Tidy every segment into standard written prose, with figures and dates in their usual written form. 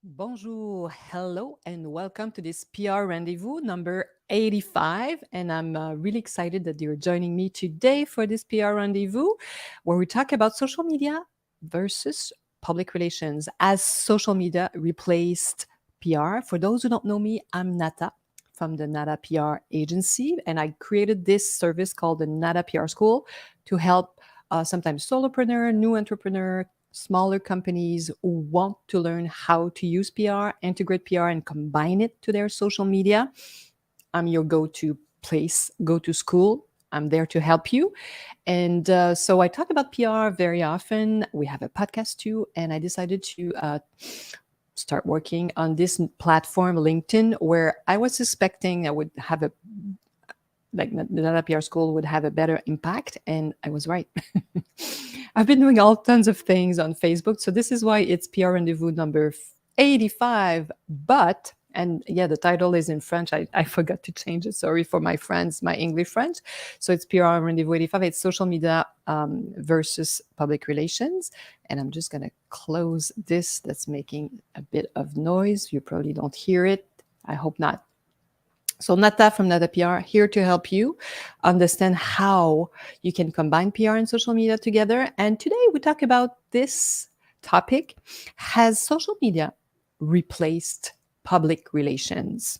Bonjour, hello, and welcome to this PR rendezvous number 85. And I'm really excited that you're joining me today for this PR rendezvous where we talk about social media versus public relations as social media replaced PR. For those who don't know me, I'm Nata from the NATA PR agency, and I created this service called the NATA PR School to help sometimes solopreneur, new entrepreneur, smaller companies who want to learn how to use PR, integrate PR, and combine it to their social media. I'm your go to place, go to school. I'm there to help you. And so I talk about PR very often. We have a podcast too. And I decided to start working on this platform, LinkedIn, where I was suspecting I would have a like the data PR school would have a better impact. And I was right. I've been doing all tons of things on Facebook. So this is why it's PR Rendezvous number 85. But, and yeah, the title is in French. I forgot to change it. Sorry for my friends, my English friends. So it's PR Rendezvous 85. It's social media versus public relations. And I'm just going to close this. That's making a bit of noise. You probably don't hear it. I hope not. So Nata from Nata PR here to help you understand how you can combine PR and social media together. And today we talk about this topic: has social media replaced public relations?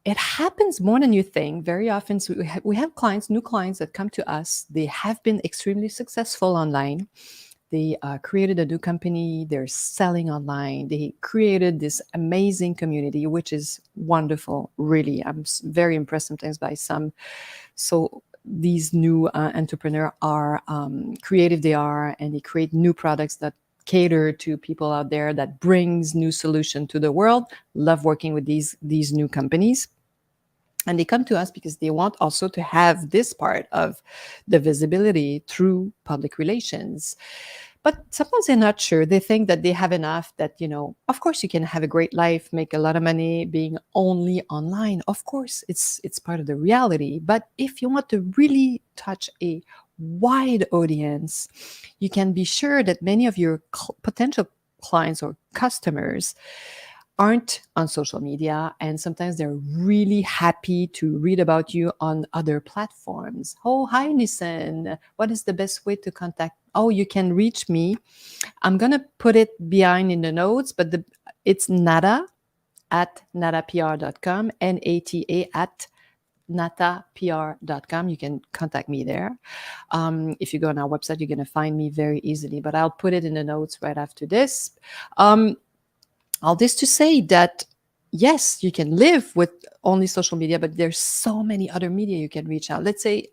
It happens more than you think. Very often, so we have clients, new clients that come to us. They have been extremely successful online. They created a new company. They're selling online. They created this amazing community, which is wonderful. Really, I'm very impressed sometimes by some. So these new entrepreneurs are creative. They are, and they create new products that cater to people out there. That brings new solution to the world. Love working with these new companies. And they come to us because they want also to have this part of the visibility through public relations. But sometimes they're not sure. They think that they have enough, that, of course you can have a great life, make a lot of money being only online. Of course, it's part of the reality. But if you want to really touch a wide audience, you can be sure that many of your potential clients or customers aren't on social media, and sometimes they're really happy to read about you on other platforms. Oh, hi, Nissan. What is the best way to contact? Oh, you can reach me. I'm going to put it behind in the notes, but it's Nata at natapr.com, NATA at natapr.com. You can contact me there. If you go on our website, you're going to find me very easily, but I'll put it in the notes right after this. All this to say that, yes, you can live with only social media, but there's so many other media you can reach out. Let's say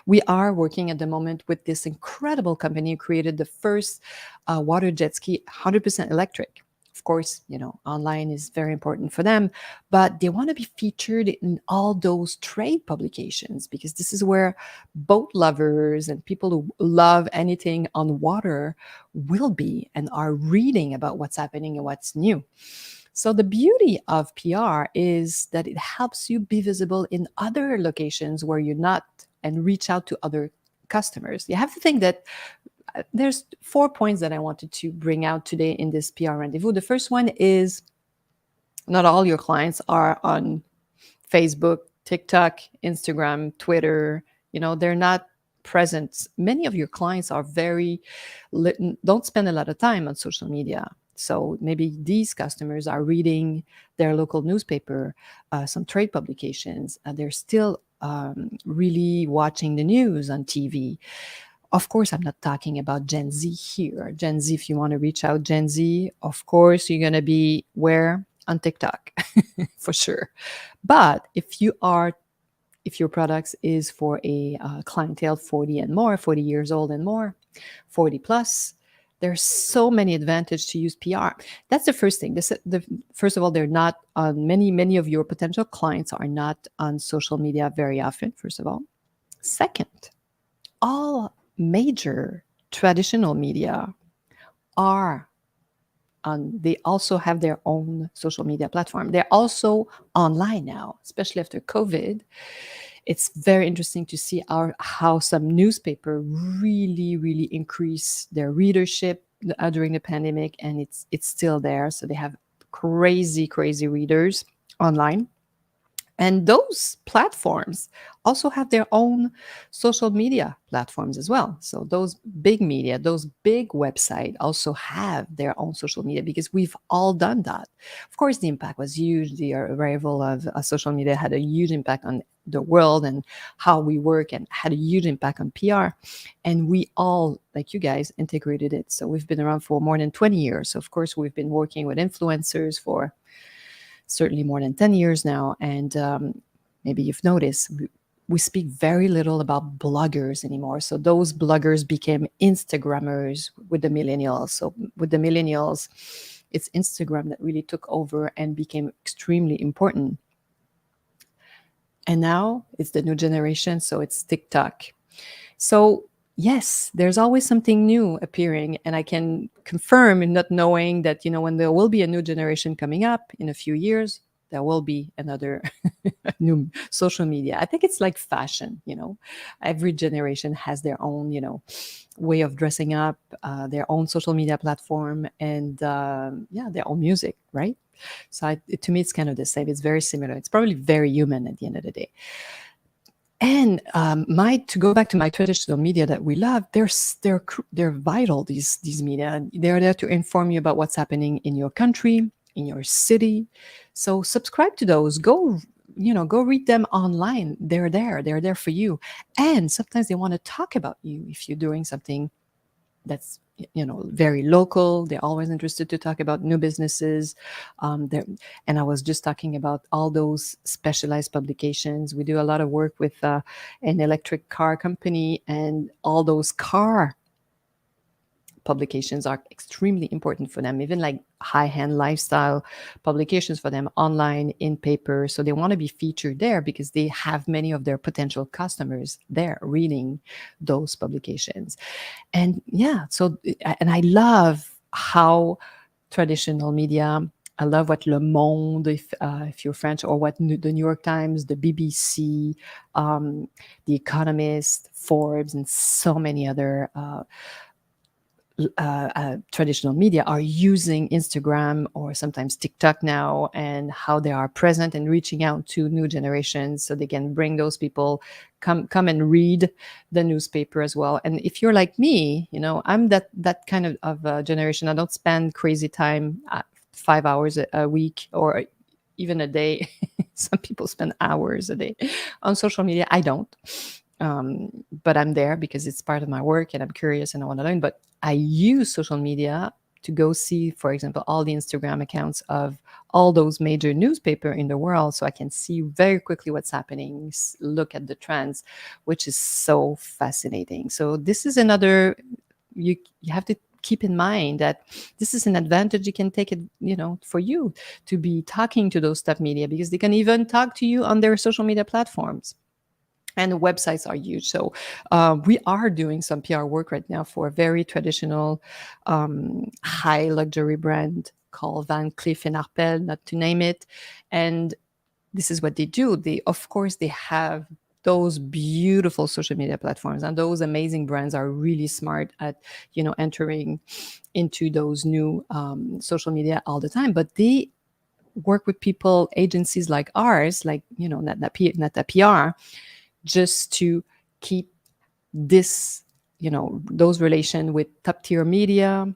we are working at the moment with this incredible company who created the first water jet ski, 100% electric. Of course, online is very important for them, but they want to be featured in all those trade publications, because this is where boat lovers and people who love anything on water will be and are reading about what's happening and what's new. So the beauty of PR is that it helps you be visible in other locations where you're not, and reach out to other customers. You have to think that there's 4 points that I wanted to bring out today in this PR rendezvous. The first one is, not all your clients are on Facebook, TikTok, Instagram, Twitter. They're not present. Many of your clients are don't spend a lot of time on social media. So maybe these customers are reading their local newspaper, some trade publications. They're still really watching the news on TV. Of course, I'm not talking about Gen Z here. Gen Z, if you want to reach out, Gen Z, of course, you're going to be where? On TikTok, for sure. But if your products is for a clientele 40 and more, 40 years old and more, 40 plus, there's so many advantages to use PR. That's the first thing. First of all, they're not on many of your potential clients are not on social media very often, first of all. Second, all major traditional media are they also have their own social media platform. They're also online now, especially after COVID. It's very interesting to see how some newspaper really increase their readership, during the pandemic, and it's still there. So they have crazy readers online. And those platforms also have their own social media platforms as well. So those big media, those big websites also have their own social media, because we've all done that. Of course, the impact was huge. The arrival of social media had a huge impact on the world and how we work, and had a huge impact on PR. And we all, like you guys, integrated it. So we've been around for more than 20 years. So of course, we've been working with influencers for certainly more than 10 years now. And maybe you've noticed, we speak very little about bloggers anymore. So those bloggers became Instagrammers with the millennials. So with the millennials, it's Instagram that really took over and became extremely important. And now it's the new generation, so it's TikTok. So yes, there's always something new appearing, and I can confirm, in not knowing that, when there will be a new generation coming up in a few years, there will be another new social media. I think it's like fashion. Every generation has their own, way of dressing up, their own social media platform, and yeah, their own music, right? So to me, it's kind of the same. It's very similar. It's probably very human at the end of the day. And to go back to my traditional media that we love, they're vital. These media, they're there to inform you about what's happening in your country, in your city. So subscribe to those. Go read them online. They're there. They're there for you. And sometimes they want to talk about you if you're doing something that's very local. They're always interested to talk about new businesses. And I was just talking about all those specialized publications. We do a lot of work with an electric car company, and all those car publications are extremely important for them, even like high-end lifestyle publications for them, online, in paper. So they want to be featured there because they have many of their potential customers there reading those publications. And yeah, and I love how traditional media, I love what Le Monde, if you're French, or what the New York Times, the BBC, The Economist, Forbes, and so many other traditional media are using Instagram or sometimes TikTok now, and how they are present and reaching out to new generations, so they can bring those people come and read the newspaper as well. And if you're like me, I'm that kind of generation. I don't spend crazy time, 5 hours a week, or even a day. Some people spend hours a day on social media. I don't. But I'm there because it's part of my work, and I'm curious and I want to learn. But I use social media to go see, for example, all the Instagram accounts of all those major newspapers in the world, so I can see very quickly what's happening, look at the trends, which is so fascinating. So this is another, you have to keep in mind that this is an advantage you can take it, for you to be talking to those top media, because they can even talk to you on their social media platforms. And the websites are huge. So we are doing some PR work right now for a very traditional, high luxury brand called Van Cleef & Arpels, not to name it. And this is what they do. Of course, they have those beautiful social media platforms, and those amazing brands are really smart at, entering into those new social media all the time. But they work with people, agencies like ours, like, NATA PR, just to keep this, those relation with top tier media.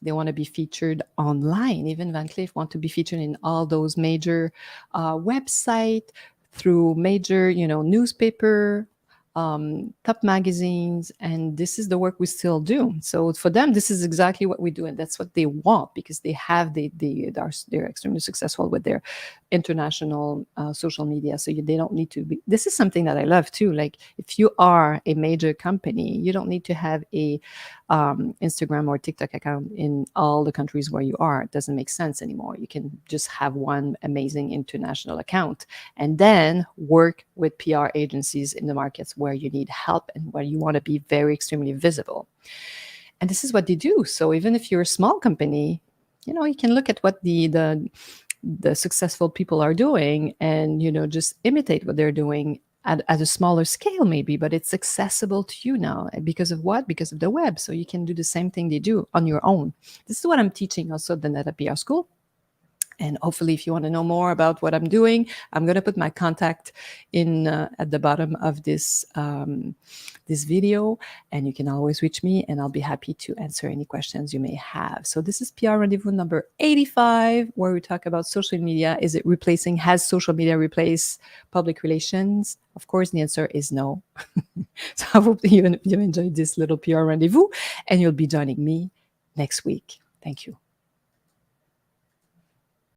They want to be featured online. Even Van Cleef want to be featured in all those major website, through major, newspaper, top magazines. And this is the work we still do. So for them, this is exactly what we do, and that's what they want, because they're extremely successful with their international social media. So they don't need to be. This is something that I love too. Like, if you are a major company, you don't need to have a Instagram or TikTok account in all the countries where you are. It doesn't make sense anymore. You can just have one amazing international account, and then work with PR agencies in the markets where you need help and where you want to be very extremely visible. And this is what they do. So even if you're a small company, you can look at what the successful people are doing, and just imitate what they're doing at a smaller scale maybe, but it's accessible to you now. Because of what? Because of the web. So you can do the same thing they do on your own. This is what I'm teaching also at the NATA PR school. And hopefully, if you want to know more about what I'm doing, I'm going to put my contact in at the bottom of this video, and you can always reach me, and I'll be happy to answer any questions you may have. So this is PR Rendezvous number 85, where we talk about social media. Has social media replaced public relations? Of course, the answer is no. So I hope you enjoyed this little PR Rendezvous, and you'll be joining me next week. Thank you.